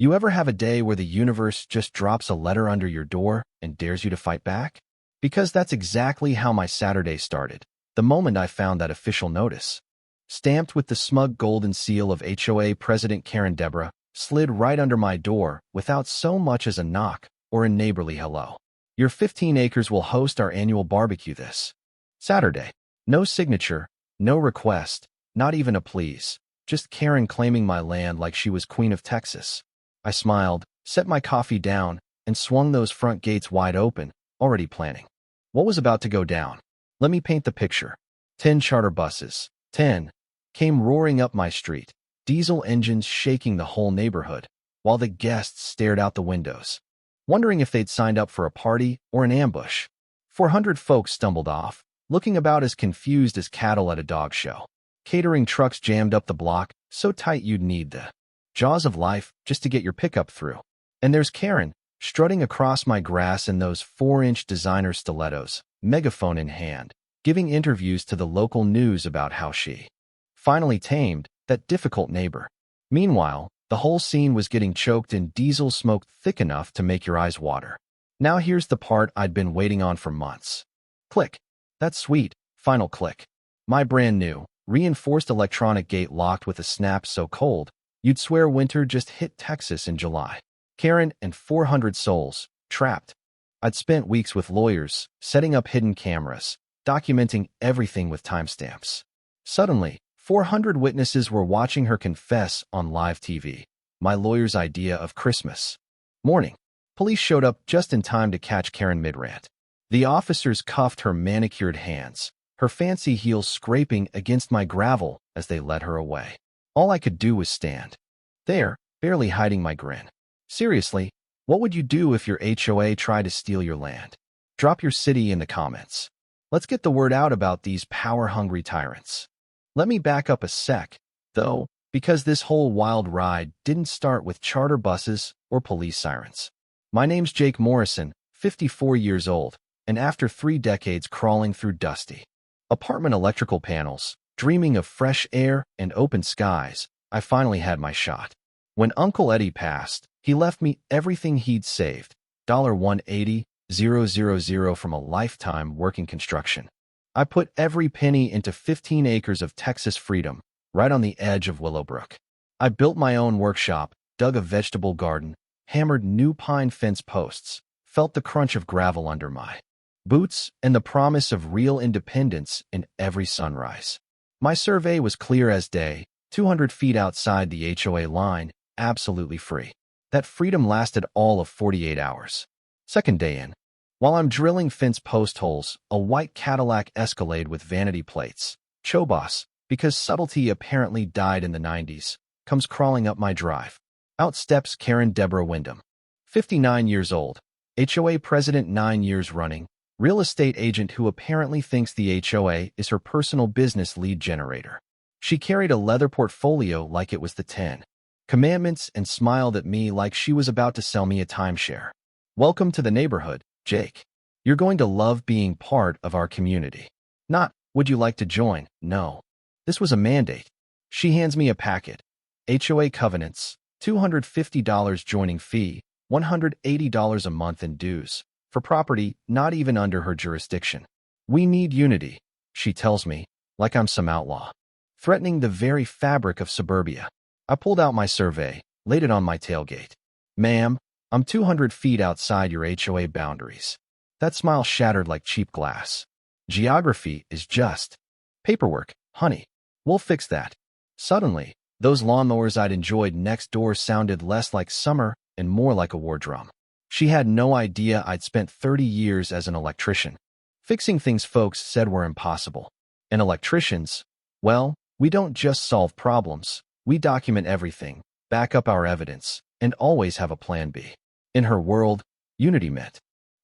You ever have a day where the universe just drops a letter under your door and dares you to fight back? Because that's exactly how my Saturday started, the moment I found that official notice. Stamped with the smug golden seal of HOA President Karen Deborah, slid right under my door without so much as a knock or a neighborly hello. Your 15 acres will host our annual barbecue this Saturday. No signature, no request, not even a please. Just Karen claiming my land like she was Queen of Texas. I smiled, set my coffee down, and swung those front gates wide open, already planning what was about to go down. Let me paint the picture. 10 charter buses, 10, came roaring up my street, diesel engines shaking the whole neighborhood, while the guests stared out the windows, wondering if they'd signed up for a party or an ambush. 400 folks stumbled off, looking about as confused as cattle at a dog show. Catering trucks jammed up the block, so tight you'd need the jaws of life just to get your pickup through. And there's Karen, strutting across my grass in those 4-inch designer stilettos, megaphone in hand, giving interviews to the local news about how she finally tamed that difficult neighbor. Meanwhile, the whole scene was getting choked in diesel smoke thick enough to make your eyes water. Now here's the part I'd been waiting on for months. Click. That sweet, final click. My brand new, reinforced electronic gate locked with a snap so cold, you'd swear winter just hit Texas in July. Karen and 400 souls, trapped. I'd spent weeks with lawyers, setting up hidden cameras, documenting everything with timestamps. Suddenly, 400 witnesses were watching her confess on live TV. My lawyer's idea of Christmas morning. Police showed up just in time to catch Karen mid-rant. The officers cuffed her manicured hands, her fancy heels scraping against my gravel as they led her away. All I could do was stand there, barely hiding my grin. Seriously, what would you do if your HOA tried to steal your land? Drop your city in the comments. Let's get the word out about these power-hungry tyrants. Let me back up a sec, though, because this whole wild ride didn't start with charter buses or police sirens. My name's Jake Morrison, 54 years old, and after 3 decades crawling through dusty apartment electrical panels, dreaming of fresh air and open skies, I finally had my shot. When Uncle Eddie passed, he left me everything he'd saved, $180,000 from a lifetime working construction. I put every penny into 15 acres of Texas freedom, right on the edge of Willowbrook. I built my own workshop, dug a vegetable garden, hammered new pine fence posts, felt the crunch of gravel under my boots, and the promise of real independence in every sunrise. My survey was clear as day, 200 feet outside the HOA line, absolutely free. That freedom lasted all of 48 hours. Second day in. While I'm drilling fence post holes, a white Cadillac Escalade with vanity plates, Chobos, because subtlety apparently died in the 90s, comes crawling up my drive. Out steps Karen Deborah Wyndham, 59 years old, HOA president 9 years running, real estate agent who apparently thinks the HOA is her personal business lead generator. She carried a leather portfolio like it was the 10 Commandments and smiled at me like she was about to sell me a timeshare. Welcome to the neighborhood, Jake. You're going to love being part of our community. Not, would you like to join? No. This was a mandate. She hands me a packet. HOA covenants, $250 joining fee, $180 a month in dues, for property not even under her jurisdiction. We need unity, she tells me, like I'm some outlaw, threatening the very fabric of suburbia. I pulled out my survey, laid it on my tailgate. Ma'am, I'm 200 feet outside your HOA boundaries. That smile shattered like cheap glass. Geography is just paperwork, honey. We'll fix that. Suddenly, those lawnmowers I'd enjoyed next door sounded less like summer and more like a war drum. She had no idea I'd spent 30 years as an electrician, fixing things folks said were impossible. And electricians, well, we don't just solve problems. We document everything, back up our evidence, and always have a plan B. In her world, unity meant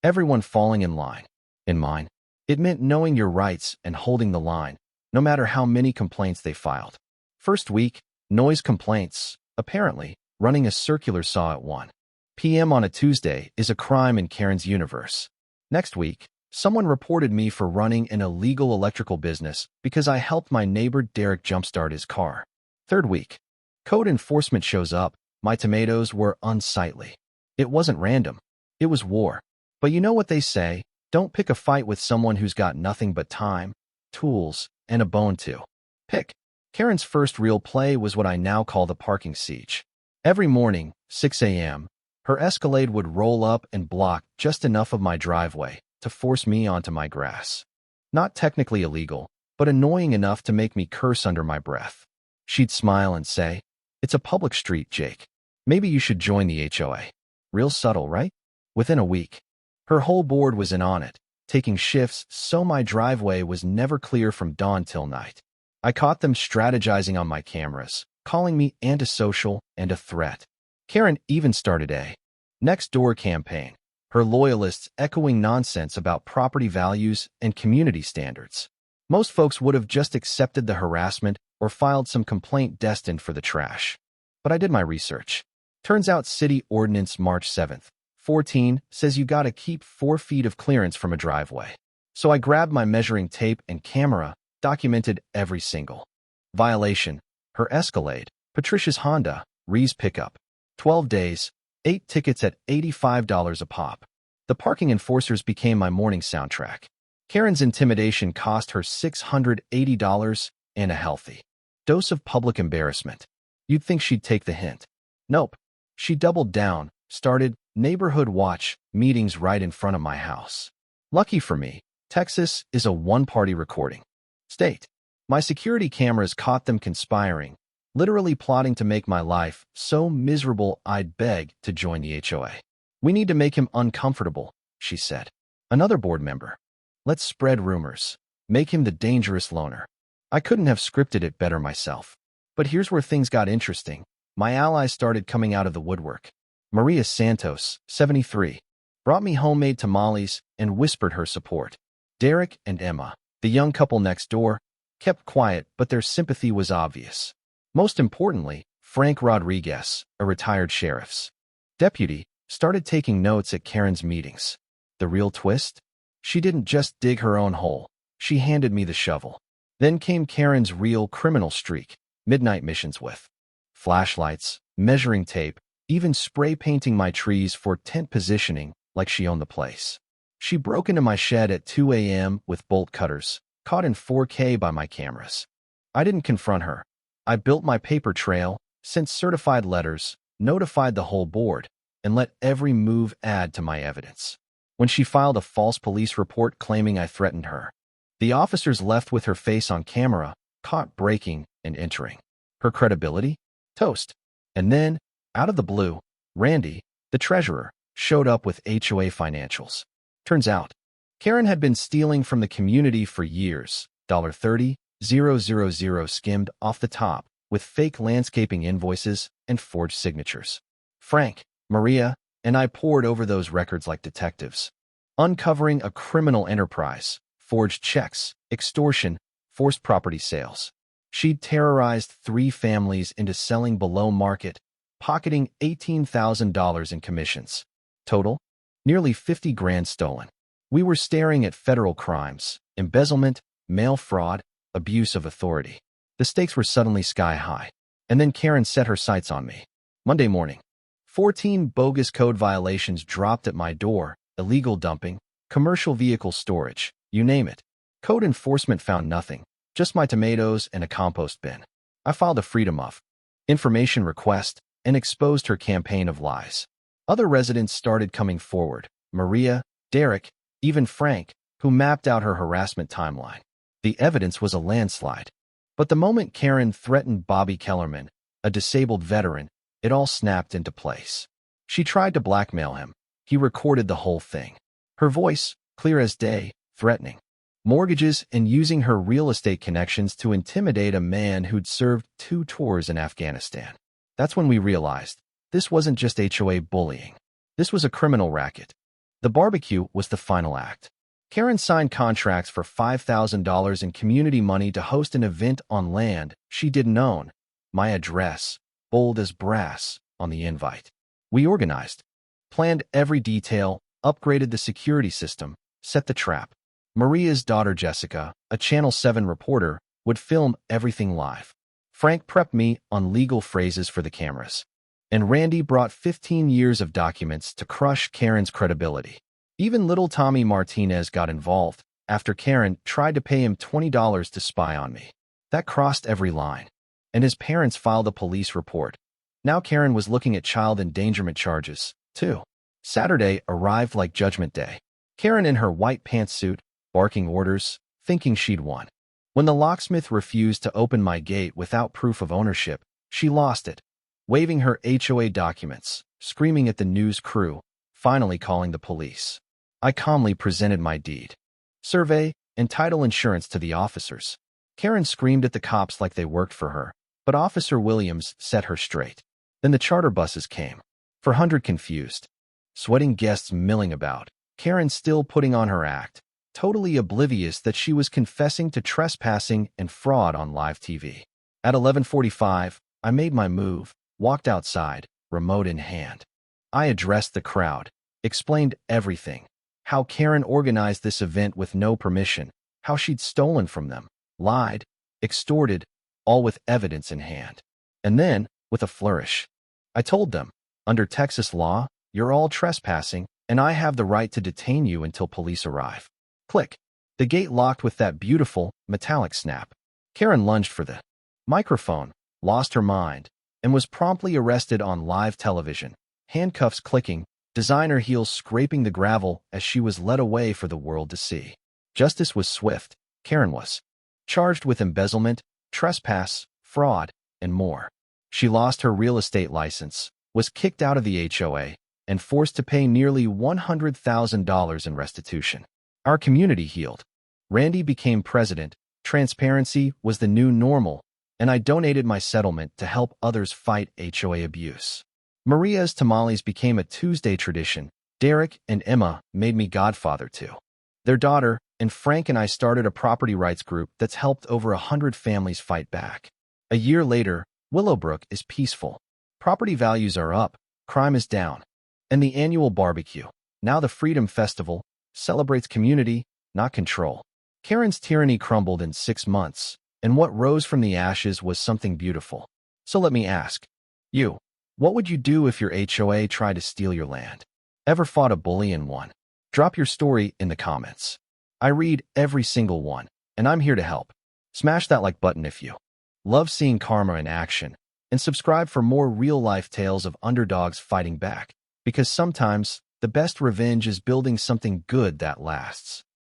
everyone falling in line. In mine, it meant knowing your rights and holding the line, no matter how many complaints they filed. First week, noise complaints, apparently, running a circular saw at 1 p.m. on a Tuesday is a crime in Karen's universe. Next week, someone reported me for running an illegal electrical business because I helped my neighbor Derek jumpstart his car. Third week, code enforcement shows up, My tomatoes were unsightly. It wasn't random. It was war. But you know what they say, don't pick a fight with someone who's got nothing but time, tools, and a bone to pick. Karen's first real play was what I now call the parking siege. Every morning, 6 a.m., her Escalade would roll up and block just enough of my driveway to force me onto my grass. Not technically illegal, but annoying enough to make me curse under my breath. She'd smile and say, "It's a public street, Jake. Maybe you should join the HOA. Real subtle, right?" Within a week, her whole board was in on it, taking shifts so my driveway was never clear from dawn till night. I caught them strategizing on my cameras, calling me antisocial and a threat. Karen even started a next-door campaign, her loyalists echoing nonsense about property values and community standards. Most folks would have just accepted the harassment or filed some complaint destined for the trash. But I did my research. Turns out City Ordinance March 7th, 14 says you gotta keep 4 feet of clearance from a driveway. So I grabbed my measuring tape and camera, documented every single violation. Her Escalade, Patricia's Honda, Ree's pickup. 12 days, 8 tickets at $85 a pop. The parking enforcers became my morning soundtrack. Karen's intimidation cost her $680 and a healthy dose of public embarrassment. You'd think she'd take the hint. Nope. She doubled down, started neighborhood watch meetings right in front of my house. Lucky for me, Texas is a one-party recording state. My security cameras caught them conspiring, literally plotting to make my life so miserable I'd beg to join the HOA. "We need to make him uncomfortable," she said. Another board member. "Let's spread rumors. Make him the dangerous loner." I couldn't have scripted it better myself. But here's where things got interesting. My allies started coming out of the woodwork. Maria Santos, 73, brought me homemade tamales and whispered her support. Derek and Emma, the young couple next door, kept quiet, but their sympathy was obvious. Most importantly, Frank Rodriguez, a retired sheriff's deputy, started taking notes at Karen's meetings. The real twist? She didn't just dig her own hole. She handed me the shovel. Then came Karen's real criminal streak, midnight missions with flashlights, measuring tape, even spray painting my trees for tent positioning like she owned the place. She broke into my shed at 2 a.m. with bolt cutters, caught in 4K by my cameras. I didn't confront her. I built my paper trail, sent certified letters, notified the whole board, and let every move add to my evidence. When she filed a false police report claiming I threatened her, the officers left with her face on camera, caught breaking and entering. Her credibility? Toast. And then, out of the blue, Randy, the treasurer, showed up with HOA financials. Turns out, Karen had been stealing from the community for years, $30,000 skimmed off the top, with fake landscaping invoices and forged signatures. Frank, Maria, and I pored over those records like detectives, uncovering a criminal enterprise, forged checks, extortion, forced property sales. She'd terrorized 3 families into selling below market, pocketing $18,000 in commissions. Total, nearly 50 grand stolen. We were staring at federal crimes, embezzlement, mail fraud, abuse of authority. The stakes were suddenly sky high. And then Karen set her sights on me. Monday morning, 14 bogus code violations dropped at my door, illegal dumping, commercial vehicle storage, you name it. Code enforcement found nothing, just my tomatoes and a compost bin. I filed a Freedom of Information request and exposed her campaign of lies. Other residents started coming forward, Maria, Derek, even Frank, who mapped out her harassment timeline. The evidence was a landslide. But the moment Karen threatened Bobby Kellerman, a disabled veteran, it all snapped into place. She tried to blackmail him. He recorded the whole thing. Her voice, clear as day, threatening mortgages and using her real estate connections to intimidate a man who'd served 2 tours in Afghanistan. That's when we realized this wasn't just HOA bullying. This was a criminal racket. The barbecue was the final act. Karen signed contracts for $5,000 in community money to host an event on land she didn't own. My address, bold as brass, on the invite. We organized, planned every detail, upgraded the security system, set the trap. Maria's daughter Jessica, a Channel 7 reporter, would film everything live. Frank prepped me on legal phrases for the cameras. and Randy brought 15 years of documents to crush Karen's credibility. Even little Tommy Martinez got involved after Karen tried to pay him $20 to spy on me. That crossed every line, and his parents filed a police report. Now Karen was looking at child endangerment charges, too. Saturday arrived like Judgment Day. Karen in her white pantsuit, barking orders, thinking she'd won. When the locksmith refused to open my gate without proof of ownership, she lost it, waving her HOA documents, screaming at the news crew, finally calling the police. I calmly presented my deed, survey, and title insurance to the officers. Karen screamed at the cops like they worked for her, but Officer Williams set her straight. Then the charter buses came, 400 confused, sweating guests milling about. Karen still putting on her act, totally oblivious that she was confessing to trespassing and fraud on live TV. At 11:45, I made my move, walked outside, remote in hand. I addressed the crowd, explained everything. How Karen organized this event with no permission, how she'd stolen from them, lied, extorted, all with evidence in hand. And then, with a flourish, I told them, under Texas law, you're all trespassing, and I have the right to detain you until police arrive. Click. The gate locked with that beautiful, metallic snap. Karen lunged for the microphone, lost her mind, and was promptly arrested on live television, handcuffs clicking, designer heels scraping the gravel as she was led away for the world to see. Justice was swift. Karen was charged with embezzlement, trespass, fraud, and more. She lost her real estate license, was kicked out of the HOA, and forced to pay nearly $100,000 in restitution. Our community healed. Randy became president, transparency was the new normal, and I donated my settlement to help others fight HOA abuse. Maria's tamales became a Tuesday tradition. Derek and Emma made me godfather to their daughter, and Frank and I started a property rights group that's helped over 100 families fight back. A year later, Willowbrook is peaceful. Property values are up, crime is down. And the annual barbecue, now the Freedom Festival, celebrates community, not control. Karen's tyranny crumbled in 6 months, and what rose from the ashes was something beautiful. So let me ask you, what would you do if your HOA tried to steal your land? Ever fought a bully and won? Drop your story in the comments. I read every single one, and I'm here to help. Smash that like button if you love seeing karma in action, and subscribe for more real-life tales of underdogs fighting back. Because sometimes, the best revenge is building something good that lasts.